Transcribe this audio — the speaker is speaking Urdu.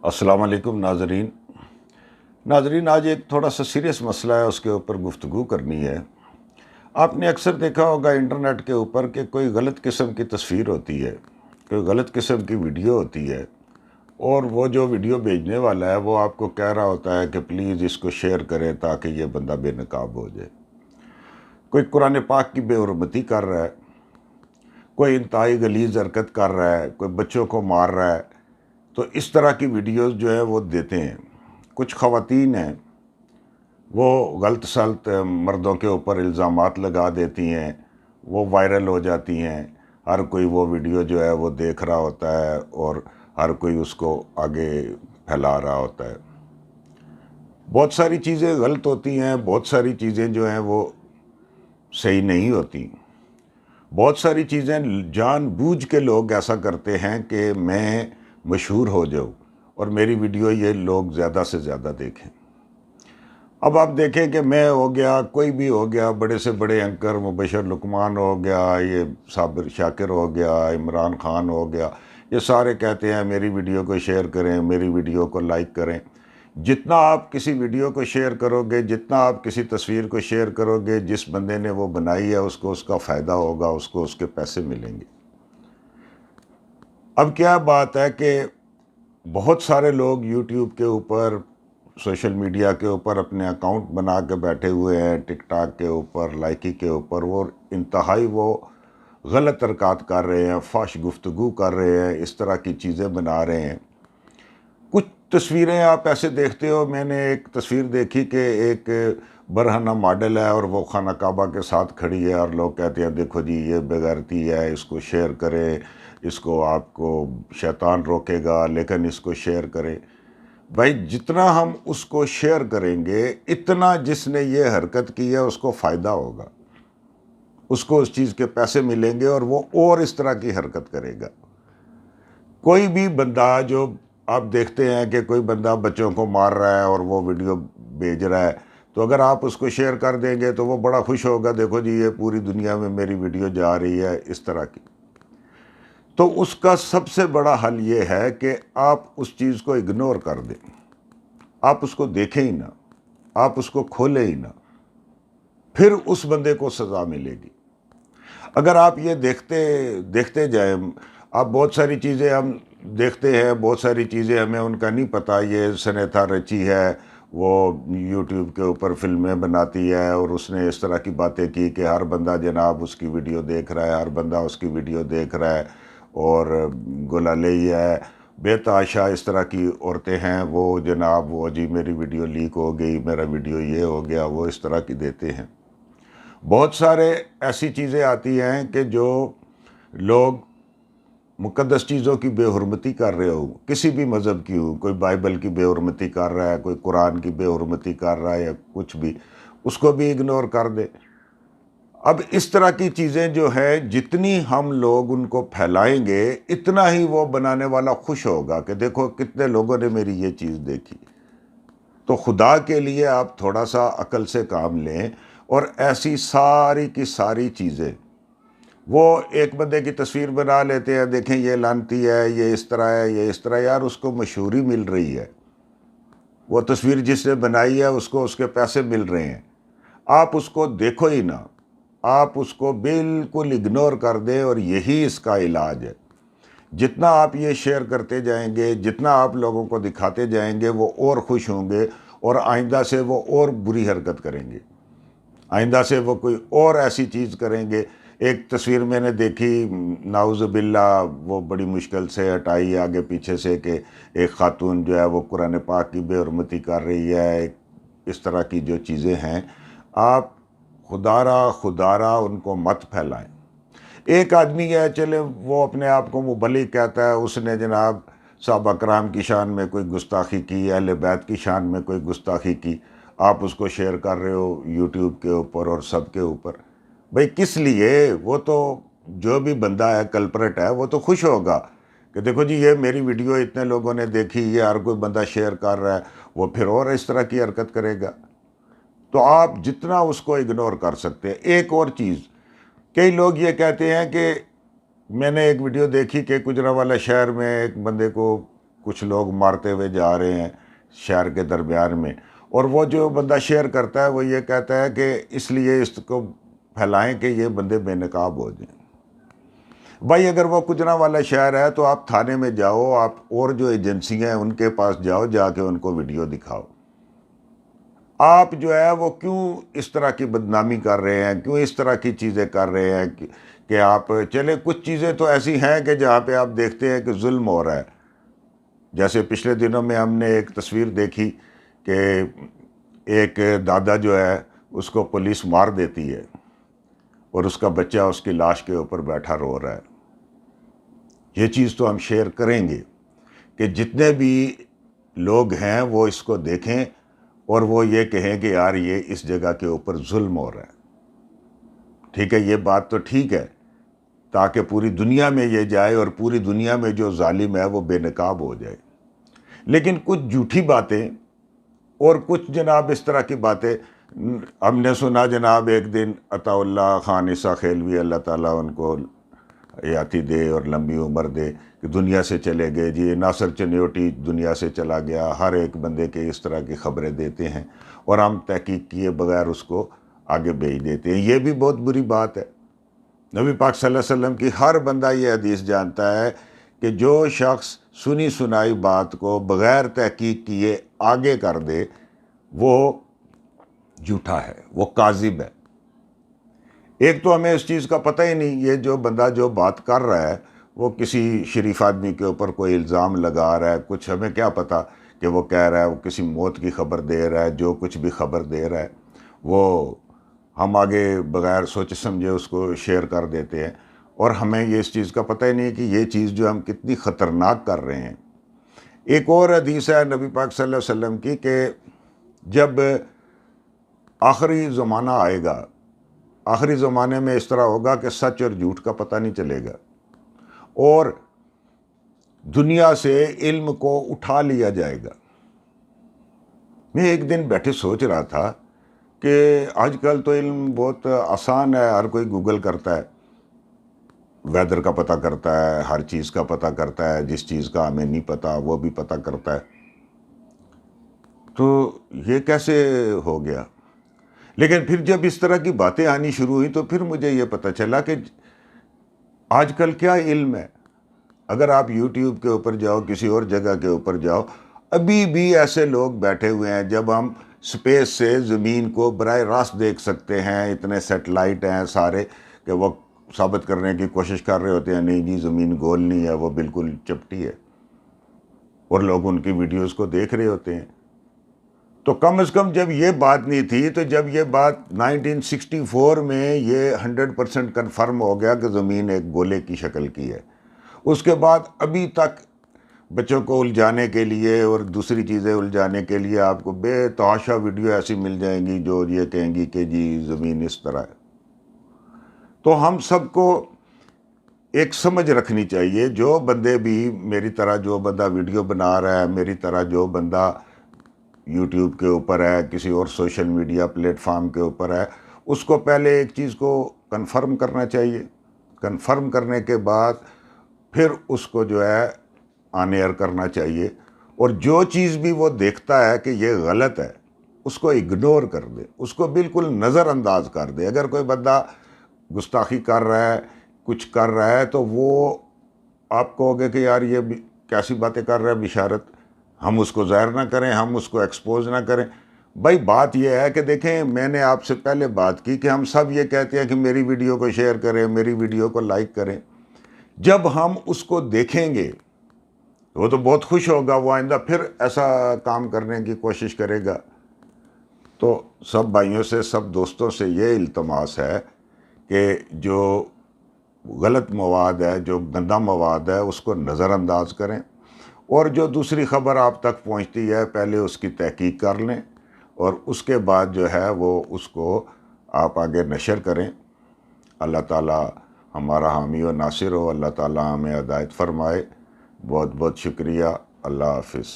السلام علیکم ناظرین آج ایک تھوڑا سا سیریس مسئلہ ہے، اس کے اوپر گفتگو کرنی ہے۔ آپ نے اکثر دیکھا ہوگا انٹرنیٹ کے اوپر کہ کوئی غلط قسم کی تصویر ہوتی ہے، کوئی غلط قسم کی ویڈیو ہوتی ہے، اور وہ جو ویڈیو بھیجنے والا ہے وہ آپ کو کہہ رہا ہوتا ہے کہ پلیز اس کو شیئر کریں تاکہ یہ بندہ بے نقاب ہو جائے۔ کوئی قرآن پاک کی بے حرمتی کر رہا ہے، کوئی انتہائی غلیظ حرکت کر رہا ہے، کوئی بچوں کو مار رہا ہے، تو اس طرح کی ویڈیوز جو ہے وہ دیتے ہیں۔ کچھ خواتین ہیں وہ غلط سلط مردوں کے اوپر الزامات لگا دیتی ہیں، وہ وائرل ہو جاتی ہیں، ہر کوئی وہ ویڈیو جو ہے وہ دیکھ رہا ہوتا ہے اور ہر کوئی اس کو آگے پھیلا رہا ہوتا ہے۔ بہت ساری چیزیں غلط ہوتی ہیں، بہت ساری چیزیں جو ہیں وہ صحیح نہیں ہوتی۔ بہت ساری چیزیں جان بوجھ کے لوگ ایسا کرتے ہیں کہ میں مشہور ہو جاؤں اور میری ویڈیو یہ لوگ زیادہ سے زیادہ دیکھیں۔ اب آپ دیکھیں کہ میں ہو گیا، کوئی بھی ہو گیا، بڑے سے بڑے اینکر مبشر لقمان ہو گیا، یہ صابر شاکر ہو گیا، عمران خان ہو گیا، یہ سارے کہتے ہیں میری ویڈیو کو شیئر کریں، میری ویڈیو کو لائک کریں۔ جتنا آپ کسی ویڈیو کو شیئر کرو گے، جتنا آپ کسی تصویر کو شیئر کرو گے، جس بندے نے وہ بنائی ہے اس کو اس کا فائدہ ہوگا، اس کو اس کے پیسے ملیں گے۔ اب کیا بات ہے کہ بہت سارے لوگ یوٹیوب کے اوپر، سوشل میڈیا کے اوپر اپنے اکاؤنٹ بنا کے بیٹھے ہوئے ہیں، ٹک ٹاک کے اوپر، لائکی کے اوپر، وہ انتہائی وہ غلط حرکات کر رہے ہیں، فحش گفتگو کر رہے ہیں، اس طرح کی چیزیں بنا رہے ہیں۔ کچھ تصویریں آپ ایسے دیکھتے ہو، میں نے ایک تصویر دیکھی کہ ایک برہنہ ماڈل ہے اور وہ خانہ کعبہ کے ساتھ کھڑی ہے، اور لوگ کہتے ہیں دیکھو جی یہ بے غیرتی ہے، اس کو شیئر کریں، اس کو آپ کو شیطان روکے گا لیکن اس کو شیئر کریں۔ بھائی جتنا ہم اس کو شیئر کریں گے اتنا جس نے یہ حرکت کی ہے اس کو فائدہ ہوگا، اس کو اس چیز کے پیسے ملیں گے اور وہ اور اس طرح کی حرکت کرے گا۔ کوئی بھی بندہ جو آپ دیکھتے ہیں کہ کوئی بندہ بچوں کو مار رہا ہے اور وہ ویڈیو بھیج رہا ہے، تو اگر آپ اس کو شیئر کر دیں گے تو وہ بڑا خوش ہوگا، دیکھو جی یہ پوری دنیا میں میری ویڈیو جا رہی ہے، اس طرح کی۔ تو اس کا سب سے بڑا حل یہ ہے کہ آپ اس چیز کو اگنور کر دیں، آپ اس کو دیکھیں ہی نہ، آپ اس کو کھولیں ہی نہ، پھر اس بندے کو سزا ملے گی۔ اگر آپ یہ دیکھتے جائیں، آپ بہت ساری چیزیں ہم دیکھتے ہیں، بہت ساری چیزیں ہمیں ان کا نہیں پتہ، یہ سنیتا رچی ہے، وہ یوٹیوب کے اوپر فلمیں بناتی ہے اور اس نے اس طرح کی باتیں کی کہ ہر بندہ جناب اس کی ویڈیو دیکھ رہا ہے، ہر بندہ اس کی ویڈیو دیکھ رہا ہے، اور گلا لئی ہے، بے تحاشا اس طرح کی عورتیں ہیں، وہ جناب وہ جی میری ویڈیو لیک ہو گئی، میرا ویڈیو یہ ہو گیا، وہ اس طرح کی دیتے ہیں۔ بہت سارے ایسی چیزیں آتی ہیں کہ جو لوگ مقدس چیزوں کی بے حرمتی کر رہے ہو، کسی بھی مذہب کی ہو، کوئی بائبل کی بے حرمتی کر رہا ہے، کوئی قرآن کی بے حرمتی کر رہا ہے یا کچھ بھی، اس کو بھی اگنور کر دے۔ اب اس طرح کی چیزیں جو ہے جتنی ہم لوگ ان کو پھیلائیں گے اتنا ہی وہ بنانے والا خوش ہوگا کہ دیکھو کتنے لوگوں نے میری یہ چیز دیکھی۔ تو خدا کے لیے آپ تھوڑا سا عقل سے کام لیں، اور ایسی ساری کی ساری چیزیں، وہ ایک بندے کی تصویر بنا لیتے ہیں، دیکھیں یہ لانتی ہے، یہ اس طرح ہے، یہ اس طرح، یار اس کو مشہوری مل رہی ہے، وہ تصویر جس نے بنائی ہے اس کو اس کے پیسے مل رہے ہیں، آپ اس کو دیکھو ہی نہ، آپ اس کو بالکل اگنور کر دیں، اور یہی اس کا علاج ہے۔ جتنا آپ یہ شیئر کرتے جائیں گے، جتنا آپ لوگوں کو دکھاتے جائیں گے، وہ اور خوش ہوں گے اور آئندہ سے وہ اور بری حرکت کریں گے، آئندہ سے وہ کوئی اور ایسی چیز کریں گے۔ ایک تصویر میں نے دیکھی، نعوذ باللہ، وہ بڑی مشکل سے ہٹائی آگے پیچھے سے، کہ ایک خاتون جو ہے وہ قرآن پاک کی بے حرمتی کر رہی ہے، اس طرح کی جو چیزیں ہیں، آپ خدارا ان کو مت پھیلائیں۔ ایک آدمی ہے، چلے وہ اپنے آپ کو مبلغ کہتا ہے، اس نے جناب صحابہ کرام کی شان میں کوئی گستاخی کی، اہل بیت کی شان میں کوئی گستاخی کی، آپ اس کو شیئر کر رہے ہو یوٹیوب کے اوپر اور سب کے اوپر۔ بھئی کس لیے؟ وہ تو جو بھی بندہ ہے کلپریٹ ہے، وہ تو خوش ہوگا کہ دیکھو جی یہ میری ویڈیو اتنے لوگوں نے دیکھی، یہ ہر کوئی بندہ شیئر کر رہا ہے، وہ پھر اور اس طرح کی حرکت کرے گا۔ تو آپ جتنا اس کو اگنور کر سکتے ہیں۔ ایک اور چیز، کئی لوگ یہ کہتے ہیں کہ میں نے ایک ویڈیو دیکھی کہ گجرانوالہ شہر میں ایک بندے کو کچھ لوگ مارتے ہوئے جا رہے ہیں شہر کے درمیان میں، اور وہ جو بندہ شیئر کرتا ہے وہ یہ کہتا ہے کہ اس لیے اس کو پھیلائیں کہ یہ بندے بے نقاب ہو جائیں۔ بھائی اگر وہ کجرا والا شہر ہے تو آپ تھانے میں جاؤ، آپ اور جو ایجنسیاں ہیں ان کے پاس جاؤ، جا کے ان کو ویڈیو دکھاؤ۔ آپ جو ہے وہ کیوں اس طرح کی بدنامی کر رہے ہیں، کیوں اس طرح کی چیزیں کر رہے ہیں کہ آپ چلے، کچھ چیزیں تو ایسی ہیں کہ جہاں پہ آپ دیکھتے ہیں کہ ظلم ہو رہا ہے۔ جیسے پچھلے دنوں میں ہم نے ایک تصویر دیکھی کہ ایک دادا جو ہے اس کو پولیس مار دیتی ہے اور اس کا بچہ اس کی لاش کے اوپر بیٹھا رو رہا ہے۔ یہ چیز تو ہم شیئر کریں گے کہ جتنے بھی لوگ ہیں وہ اس کو دیکھیں اور وہ یہ کہیں کہ یار یہ اس جگہ کے اوپر ظلم ہو رہا ہے۔ ٹھیک ہے، یہ بات تو ٹھیک ہے، تاکہ پوری دنیا میں یہ جائے اور پوری دنیا میں جو ظالم ہے وہ بے نقاب ہو جائے۔ لیکن کچھ جھوٹی باتیں اور کچھ جناب اس طرح کی باتیں ہم نے سنا، جناب ایک دن عطا اللہ خان عیسیٰ خیلوی اللہ تعالیٰ ان کو حیاتی دے اور لمبی عمر دے کہ دنیا سے چلے گئے جی، ناصر چنیوٹی دنیا سے چلا گیا، ہر ایک بندے کے اس طرح کی خبریں دیتے ہیں اور ہم تحقیق کیے بغیر اس کو آگے بھیج دیتے ہیں۔ یہ بھی بہت بری بات ہے۔ نبی پاک صلی اللہ علیہ وسلم کی ہر بندہ یہ حدیث جانتا ہے کہ جو شخص سنی سنائی بات کو بغیر تحقیق کیے آگے کر دے وہ جھوٹا ہے، وہ کاذب ہے۔ ایک تو ہمیں اس چیز کا پتہ ہی نہیں، یہ جو بندہ جو بات کر رہا ہے وہ کسی شریف آدمی کے اوپر کوئی الزام لگا رہا ہے، کچھ ہمیں کیا پتہ کہ وہ کہہ رہا ہے، وہ کسی موت کی خبر دے رہا ہے، جو کچھ بھی خبر دے رہا ہے وہ ہم آگے بغیر سوچے سمجھے اس کو شیئر کر دیتے ہیں، اور ہمیں یہ اس چیز کا پتہ ہی نہیں کہ یہ چیز جو ہم کتنی خطرناک کر رہے ہیں۔ ایک اور حدیث ہے نبی پاک صلی اللہ علیہ وسلم کی کہ جب آخری زمانہ آئے گا، آخری زمانے میں اس طرح ہوگا کہ سچ اور جھوٹ کا پتہ نہیں چلے گا، اور دنیا سے علم کو اٹھا لیا جائے گا۔ میں ایک دن بیٹھے سوچ رہا تھا کہ آج کل تو علم بہت آسان ہے، ہر کوئی گوگل کرتا ہے، ویدر کا پتہ کرتا ہے، ہر چیز کا پتہ کرتا ہے، جس چیز کا ہمیں نہیں پتہ وہ بھی پتہ کرتا ہے۔ تو یہ کیسے ہو گیا؟ لیکن پھر جب اس طرح کی باتیں آنی شروع ہوئی تو پھر مجھے یہ پتہ چلا کہ آج کل کیا علم ہے۔ اگر آپ یوٹیوب کے اوپر جاؤ، کسی اور جگہ کے اوپر جاؤ، ابھی بھی ایسے لوگ بیٹھے ہوئے ہیں، جب ہم سپیس سے زمین کو براہ راست دیکھ سکتے ہیں، اتنے سیٹلائٹ ہیں سارے کہ وہ ثابت کرنے کی کوشش کر رہے ہوتے ہیں نہیں جی زمین گول نہیں ہے، وہ بالکل چپٹی ہے، اور لوگ ان کی ویڈیوز کو دیکھ رہے ہوتے ہیں۔ تو کم از کم جب یہ بات نہیں تھی، تو جب یہ بات 1964 میں یہ 100% کنفرم ہو گیا کہ زمین ایک گولے کی شکل کی ہے، اس کے بعد ابھی تک بچوں کو الجھانے کے لیے اور دوسری چیزیں الجھانے کے لیے آپ کو بے تحاشا ویڈیو ایسی مل جائیں گی جو یہ کہیں گی کہ جی زمین اس طرح ہے۔ تو ہم سب کو ایک سمجھ رکھنی چاہیے، جو بندے بھی میری طرح جو بندہ ویڈیو بنا رہا ہے، میری طرح جو بندہ یوٹیوب کے اوپر ہے، کسی اور سوشل میڈیا پلیٹ فارم کے اوپر ہے، اس کو پہلے ایک چیز کو کنفرم کرنا چاہیے۔ کنفرم کرنے کے بعد پھر اس کو جو ہے آن ایئر کرنا چاہیے، اور جو چیز بھی وہ دیکھتا ہے کہ یہ غلط ہے اس کو اگنور کر دے، اس کو بالکل نظر انداز کر دے۔ اگر کوئی بندہ گستاخی کر رہا ہے، کچھ کر رہا ہے، تو وہ آپ کہو گے کہ یار یہ کیسی باتیں کر رہا ہے بشارت، ہم اس کو ظاہر نہ کریں، ہم اس کو ایکسپوز نہ کریں۔ بھائی بات یہ ہے کہ دیکھیں، میں نے آپ سے پہلے بات کی کہ ہم سب یہ کہتے ہیں کہ میری ویڈیو کو شیئر کریں، میری ویڈیو کو لائک کریں۔ جب ہم اس کو دیکھیں گے وہ تو بہت خوش ہوگا، وہ آئندہ پھر ایسا کام کرنے کی کوشش کرے گا۔ تو سب بھائیوں سے، سب دوستوں سے یہ التماس ہے کہ جو غلط مواد ہے، جو گندا مواد ہے، اس کو نظر انداز کریں، اور جو دوسری خبر آپ تک پہنچتی ہے پہلے اس کی تحقیق کر لیں، اور اس کے بعد جو ہے وہ اس کو آپ آگے نشر کریں۔ اللہ تعالیٰ ہمارا حامی و ناصر ہو، اللہ تعالیٰ ہمیں ہدایت فرمائے۔ بہت بہت شکریہ، اللہ حافظ۔